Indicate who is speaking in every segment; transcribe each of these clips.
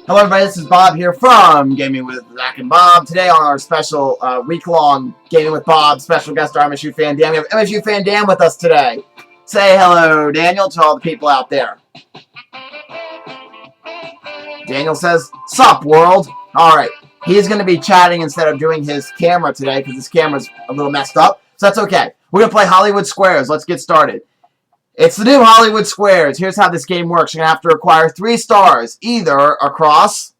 Speaker 1: Hello everybody, this is Bob here from Gaming with Zach and Bob. Today on our special week-long Gaming with Bob special guest star MSU Fan Dan. We have MSU Fan Dan with us today. Say hello, Daniel, to all the people out there. Daniel says, "Sup, world?" Alright, he's going to be chatting instead of doing his camera today because his camera's a little messed up. So that's okay. We're going to play Hollywood Squares. Let's get started. It's the new Hollywood Squares. Here's how this game works. You're going to have to acquire 3 stars, either across,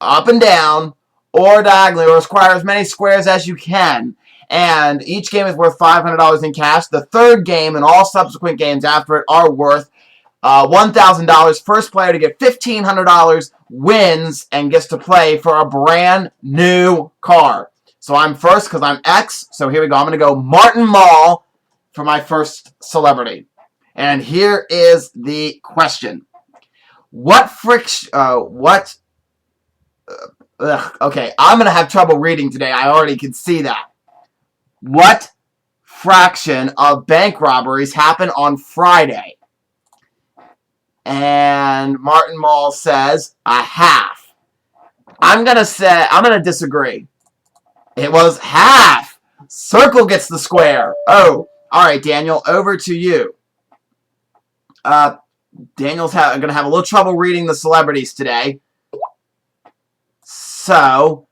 Speaker 1: up and down, or diagonally, or acquire as many squares as you can. And each game is worth $500 in cash. The third game and all subsequent games after it are worth $1,000. First player to get $1,500 wins and gets to play for a brand new car. So I'm first because I'm X. So here we go. I'm going to go Martin Mull for my first celebrity. And here is the question. Okay, I'm going to have trouble reading today. I already can see that. What fraction of bank robberies happen on Friday? And Martin Mull says a half. I'm going to disagree. It was half. Circle gets the square. Oh, all right, Daniel, over to you. Daniel's going to have a little trouble reading the celebrities today. So,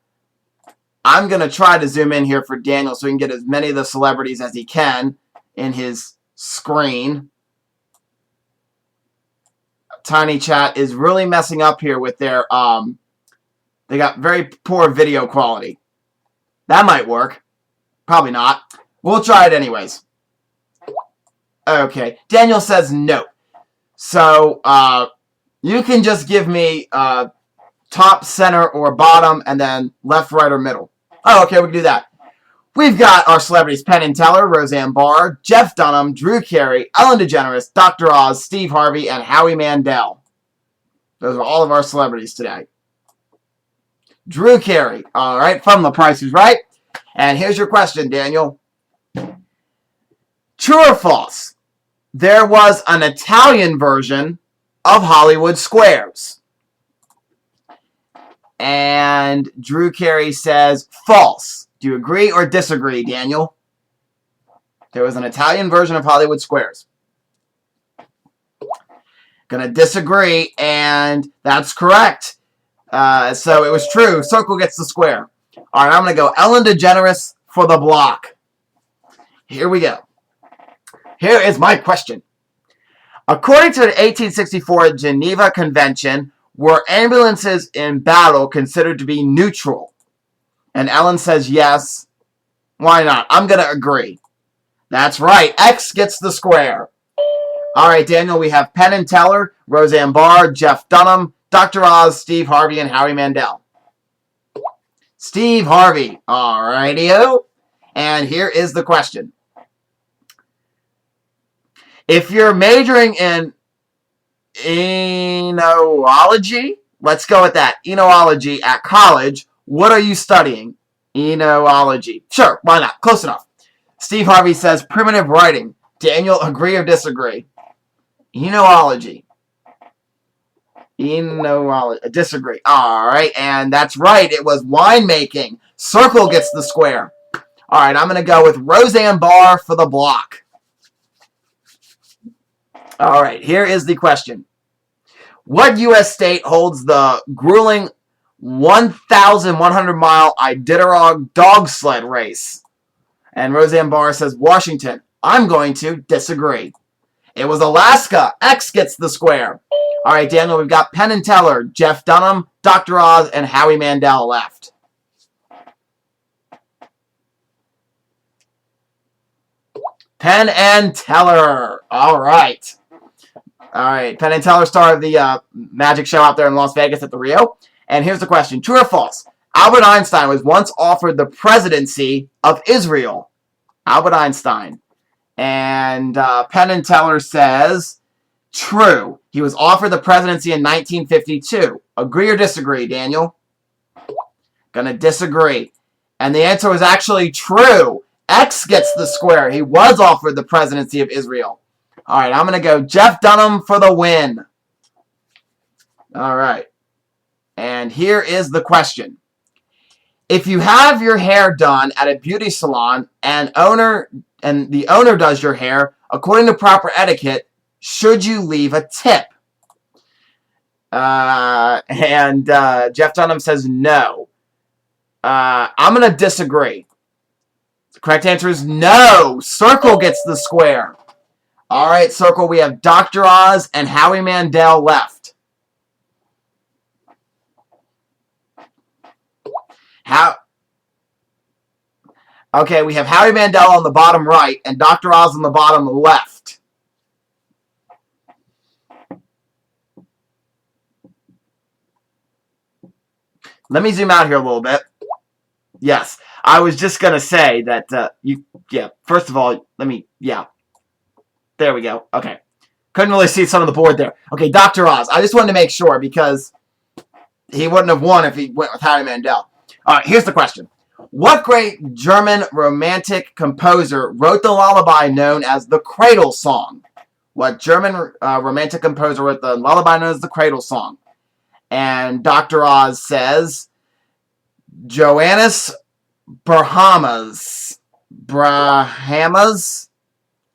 Speaker 1: I'm going to try to zoom in here for Daniel so he can get as many of the celebrities as he can in his screen. Tiny Chat is really messing up here with their, they got very poor video quality. That might work. Probably not. We'll try it anyways. Okay, Daniel says no. So, you can just give me top, center, or bottom, and then left, right, or middle. Oh, okay, we can do that. We've got our celebrities Penn and Teller, Roseanne Barr, Jeff Dunham, Drew Carey, Ellen DeGeneres, Dr. Oz, Steve Harvey, and Howie Mandel. Those are all of our celebrities today. Drew Carey, all right, from The Price is Right. And here's your question, Daniel. True or false? There was an Italian version of Hollywood Squares. And Drew Carey says false. Do you agree or disagree, Daniel? There was an Italian version of Hollywood Squares. Gonna disagree, and that's correct. So it was true. Circle gets the square. All right, I'm gonna go Ellen DeGeneres for the block. Here we go. Here is my question. According to the 1864 Geneva Convention, were ambulances in battle considered to be neutral? And Ellen says yes. Why not? I'm going to agree. That's right. X gets the square. All right, Daniel, we have Penn and Teller, Roseanne Barr, Jeff Dunham, Dr. Oz, Steve Harvey, and Howie Mandel. Steve Harvey. All righty-o. And here is the question. If you're majoring in enology, let's go with that, enology at college, what are you studying? Enology. Sure, why not? Close enough. Steve Harvey says primitive writing. Daniel, agree or disagree? Enology. Disagree. All right, and that's right. It was winemaking. Circle gets the square. All right, I'm going to go with Roseanne Barr for the block. All right, here is the question. What U.S. state holds the grueling 1,100-mile Iditarod dog sled race? And Roseanne Barr says Washington. I'm going to disagree. It was Alaska. X gets the square. All right, Daniel, we've got Penn and Teller, Jeff Dunham, Dr. Oz, and Howie Mandel left. Penn and Teller. All right. All right, Penn and Teller, star of the magic show out there in Las Vegas at the Rio. And here's the question. True or false? Albert Einstein was once offered the presidency of Israel. Albert Einstein. And Penn and Teller says true. He was offered the presidency in 1952. Agree or disagree, Daniel? Gonna disagree. And the answer was actually true. X gets the square. He was offered the presidency of Israel. All right, I'm going to go Jeff Dunham for the win. All right. And here is the question. If you have your hair done at a beauty salon and the owner does your hair, according to proper etiquette, should you leave a tip? Jeff Dunham says no. I'm going to disagree. The correct answer is no. Circle gets the square. All right, Circle, we have Dr. Oz and Howie Mandel left. Okay, we have Howie Mandel on the bottom right and Dr. Oz on the bottom left. Let me zoom out here a little bit. Yes, I was just going to say that, first of all, there we go. Okay. Couldn't really see some of the board there. Okay, Dr. Oz. I just wanted to make sure because he wouldn't have won if he went with Howie Mandel. All right, here's the question. What great German romantic composer wrote the lullaby known as the Cradle Song? What German romantic composer wrote the lullaby known as the Cradle Song? And Dr. Oz says Johannes Brahms.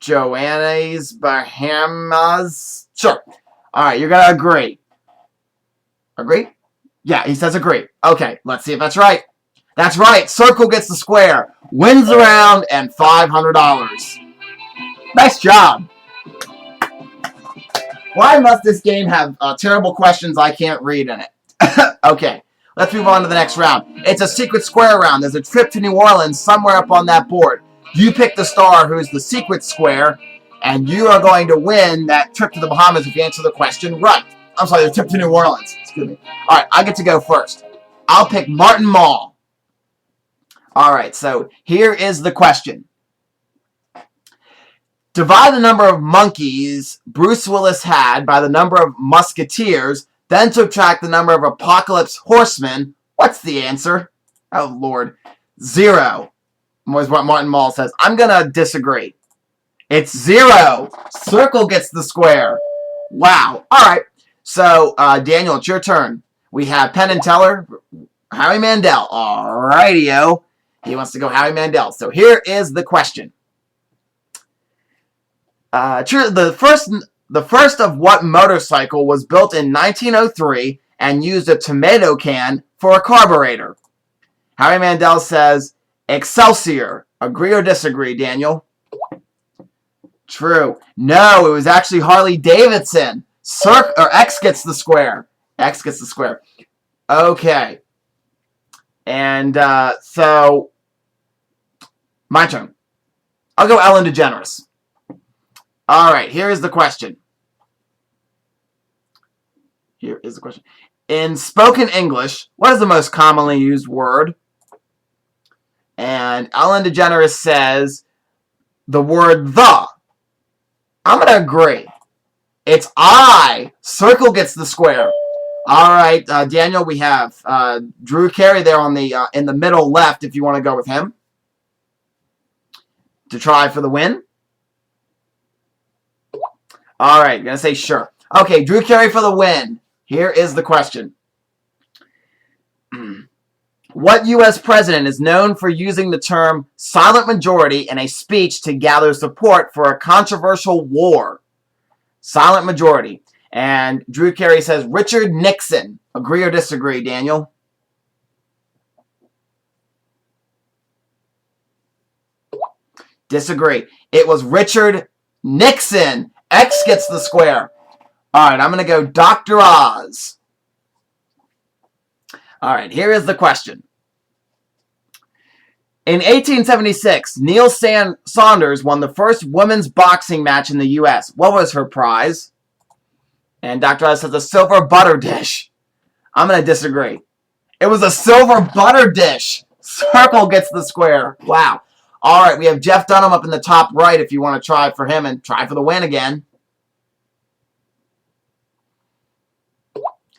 Speaker 1: Johannes Brahms. Sure. All right, you're going to agree. Agree? Yeah, he says agree. Okay, let's see if that's right. That's right. Circle gets the square. Wins the round and $500. Nice job. Why must this game have terrible questions I can't read in it? Okay, let's move on to the next round. It's a secret square round. There's a trip to New Orleans somewhere up on that board. You pick the star who's the secret square, and you are going to win that trip to the Bahamas if you answer the question right. I'm sorry, the trip to New Orleans. Excuse me. All right, I get to go first. I'll pick Martin Mull. All right, so here is the question. Divide the number of monkeys Bruce Willis had by the number of musketeers, then subtract the number of apocalypse horsemen. What's the answer? Oh, Lord. 0 was what Martin Mull says. I'm going to disagree. It's 0. Circle gets the square. Wow. All right. So, Daniel, it's your turn. We have Penn and Teller, Howie Mandel. All righty-o. He wants to go Howie Mandel. So here is the question. The first of what motorcycle was built in 1903 and used a tomato can for a carburetor? Howie Mandel says Excelsior. Agree or disagree, Daniel? True. No, it was actually Harley Davidson. X gets the square. X gets the square. Okay. And so, my turn. I'll go Ellen DeGeneres. All right, here is the question. Here is the question. In spoken English, what is the most commonly used word? And Ellen DeGeneres says the word the. I'm going to agree. It's I. Circle gets the square. All right, Daniel, we have Drew Carey there on the in the middle left if you want to go with him to try for the win. All right, you're going to say sure. Okay, Drew Carey for the win. Here is the question. What U.S. president is known for using the term silent majority in a speech to gather support for a controversial war? Silent majority. And Drew Carey says Richard Nixon. Agree or disagree, Daniel? Disagree. It was Richard Nixon. X gets the square. All right, I'm going to go Dr. Oz. All right, here is the question. In 1876, Neil Saunders won the first women's boxing match in the U.S. What was her prize? And Dr. Oz says a silver butter dish. I'm going to disagree. It was a silver butter dish. Circle gets the square. Wow. All right, we have Jeff Dunham up in the top right if you want to try for him and try for the win again.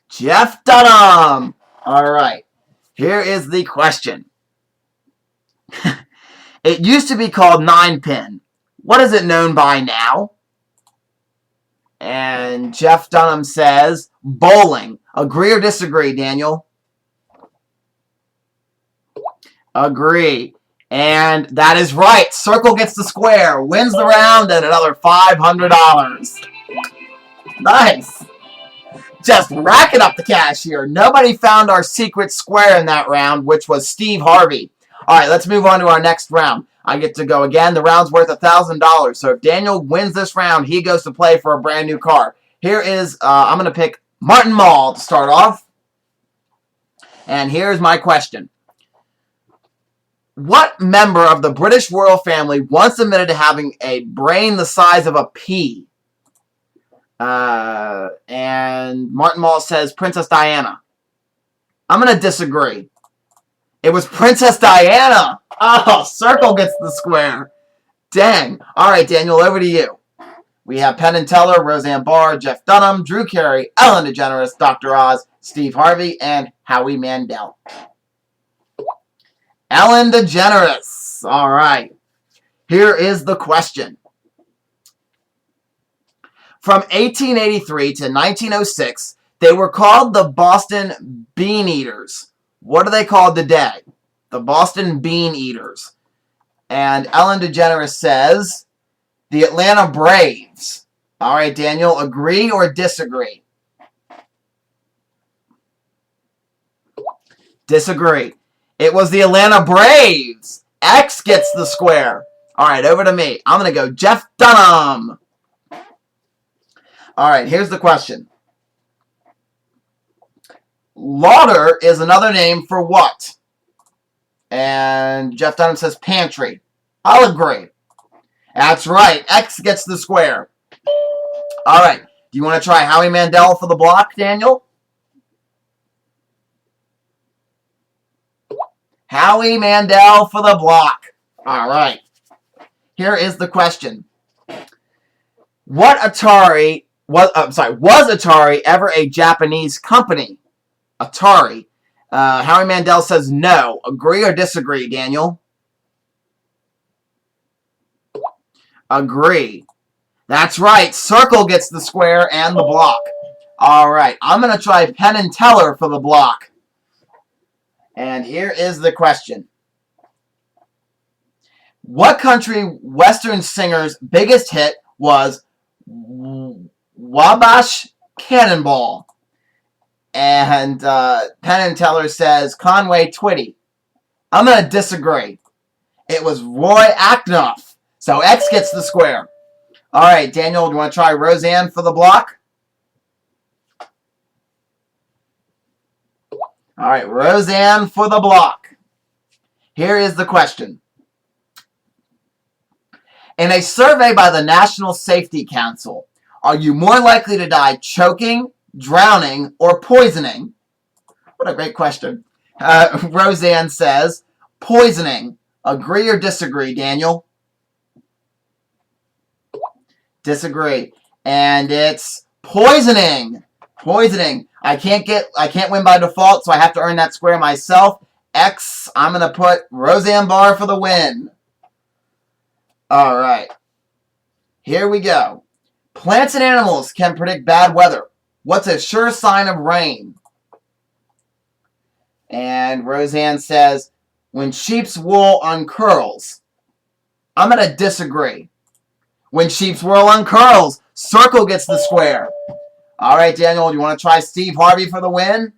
Speaker 1: Jeff Dunham. All right. Here is the question. It used to be called 9-pin. What is it known by now? And Jeff Dunham says bowling. Agree or disagree, Daniel? Agree. And that is right. Circle gets the square, wins the round, and another $500. Nice. Just racking up the cash here. Nobody found our secret square in that round, which was Steve Harvey. All right, let's move on to our next round. I get to go again. The round's worth $1,000. So if Daniel wins this round, he goes to play for a brand new car. Here is, I'm going to pick Martin Mull to start off. And here's my question. What member of the British royal family once admitted to having a brain the size of a pea? And Martin Mull says Princess Diana. I'm going to disagree. It was Princess Diana. Oh, circle gets the square. Dang. All right, Daniel, over to you. We have Penn and Teller, Roseanne Barr, Jeff Dunham, Drew Carey, Ellen DeGeneres, Dr. Oz, Steve Harvey, and Howie Mandel. Ellen DeGeneres. All right. Here is the question. From 1883 to 1906, they were called the Boston Bean Eaters. What are they called today? The Boston Bean Eaters. And Ellen DeGeneres says the Atlanta Braves. All right, Daniel, agree or disagree? Disagree. It was the Atlanta Braves. X gets the square. All right, over to me. I'm going to go Jeff Dunham. All right, here's the question. Lauder is another name for what? And Jeff Dunham says pantry. I'll agree. That's right. X gets the square. All right. Do you want to try Howie Mandel for the block, Daniel? Howie Mandel for the block. All right. Here is the question. Was Atari ever a Japanese company? Atari. Howie Mandel says no. Agree or disagree, Daniel? Agree. That's right. Circle gets the square and the block. All right. I'm going to try Penn and Teller for the block. And here is the question. What country Western singer's biggest hit was Wabash Cannonball? And Penn and Teller says Conway Twitty. I'm going to disagree. It was Roy Acknoff. So X gets the square. All right, Daniel, do you want to try Roseanne for the block? All right, Roseanne for the block. Here is the question. In a survey by the National Safety Council, are you more likely to die choking, drowning, or poisoning? What a great question. Roseanne says, poisoning. Agree or disagree, Daniel? Disagree. And it's poisoning. Poisoning. I can't win by default, so I have to earn that square myself. X, I'm going to put Roseanne Barr for the win. All right. Here we go. Plants and animals can predict bad weather. What's a sure sign of rain? And Roseanne says, when sheep's wool uncurls. I'm going to disagree. When sheep's wool uncurls, circle gets the square. All right, Daniel, do you want to try Steve Harvey for the win?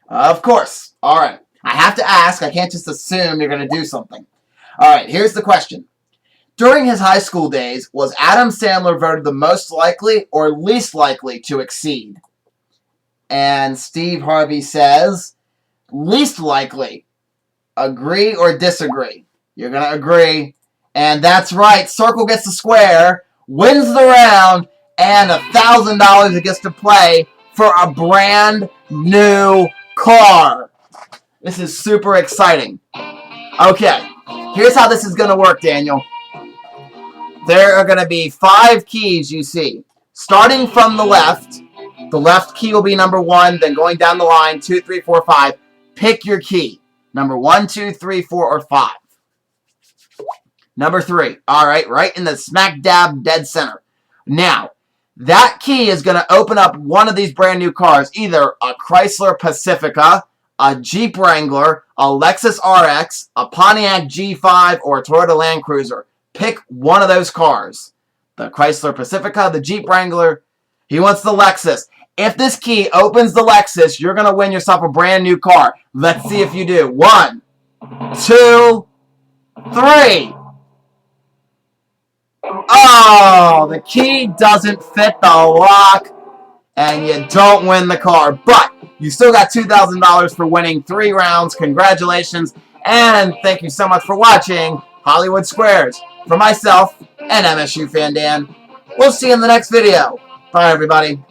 Speaker 1: Of course. All right. I have to ask. I can't just assume you're going to do something. All right, here's the question. During his high school days, was Adam Sandler voted the most likely or least likely to exceed? And Steve Harvey says, least likely. Agree or disagree? You're going to agree. And that's right. Circle gets the square, wins the round, and $1,000 it gets to play for a brand new car. This is super exciting. Okay, here's how this is going to work, Daniel. There are going to be 5 keys you see. Starting from the left key will be number 1, then going down the line, 2, 3, 4, 5. Pick your key. Number 1, 2, 3, 4, or 5. Number 3. All right, right in the smack dab dead center. Now, that key is going to open up one of these brand new cars, either a Chrysler Pacifica, a Jeep Wrangler, a Lexus RX, a Pontiac G5, or a Toyota Land Cruiser. Pick one of those cars. The Chrysler Pacifica, the Jeep Wrangler. He wants the Lexus. If this key opens the Lexus, you're going to win yourself a brand new car. Let's see if you do. 1, 2, 3. Oh, the key doesn't fit the lock, and you don't win the car. But you still got $2,000 for winning 3 rounds. Congratulations, and thank you so much for watching Hollywood Squares. For myself and MSU Fan Dan, we'll see you in the next video. Bye, everybody.